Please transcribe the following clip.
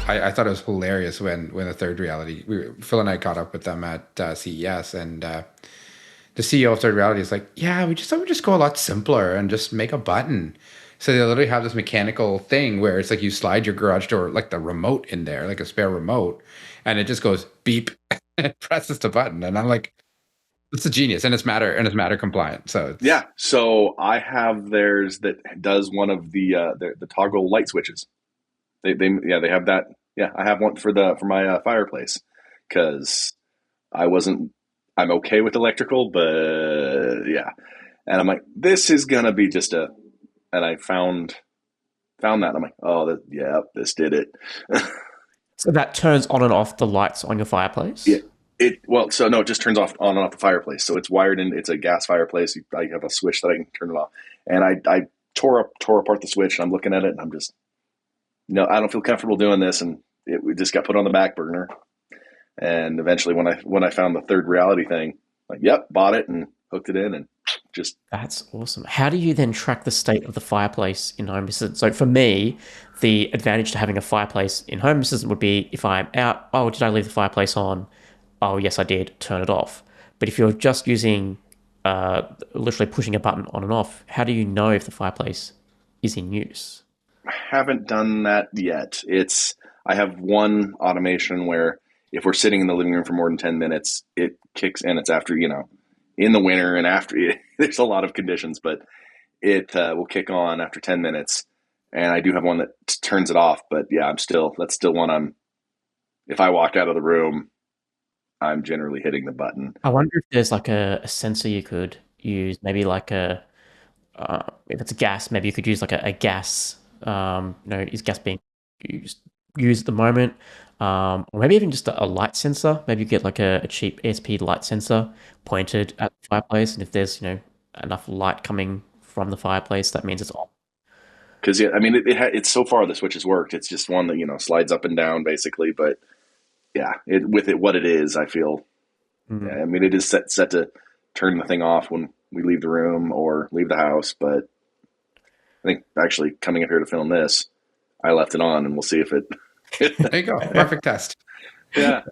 I thought it was hilarious when the third reality, Phil and I caught up with them at CES, and the CEO of third reality is like, yeah, we just thought we'd just go a lot simpler and just make a button. So they literally have this mechanical thing where it's like you slide your garage door, like the remote in there, like a spare remote, and it just goes beep and it presses the button. And I'm like, it's a genius, and it's matter compliant. So it's Yeah, so I have theirs that does one of the toggle light switches. They have that. Yeah, I have one for my fireplace because I wasn't. I'm okay with electrical, but yeah, and I'm like, this is gonna be just a. And I found that. And I'm like, oh, yeah, this did it. So that turns on and off the lights on your Yeah, fireplace. so no, it just turns off on and off the fireplace. So it's wired in. It's a gas fireplace. I have a switch that I can turn it off. And I tore apart the switch, and I'm looking at it, and I'm just no, I don't feel comfortable doing this, and we just got put on the back burner. And eventually, when I found the third reality thing, like, yep, bought it and hooked it in, and just That's awesome. How do you then track the state of the fireplace in home assistant? So for me, the advantage to having a fireplace in home assistant would be if I'm out, oh, did I leave the fireplace on? Oh, yes, I did. Turn it off. But if you're just using, literally pushing a button on and off, how do you know if the fireplace is in use? haven't done that yet. I have one automation where if we're sitting in the living room for more than 10 minutes, it kicks in. It's after in the winter and after there's a lot of conditions, but it will kick on after 10 minutes. And I do have one that turns it off, but yeah, that's still one if I walk out of the room, I'm generally hitting the button. I wonder if there's like a sensor you could use, maybe like if it's a gas, maybe you could use like a gas, is gas being used, used at the moment? Or maybe even just a light sensor. Maybe you get like a cheap ESP light sensor pointed at the fireplace, and if there's, enough light coming from the fireplace, that means it's on. Because yeah, I mean, it's so far the switch has worked. It's just one that slides up and down basically. But yeah, with it what it is, I feel. Mm. Yeah, I mean, it is set to turn the thing off when we leave the room or leave the house. But I think actually coming up here to film this, I left it on, and we'll see if it. there you go, perfect test. Yeah.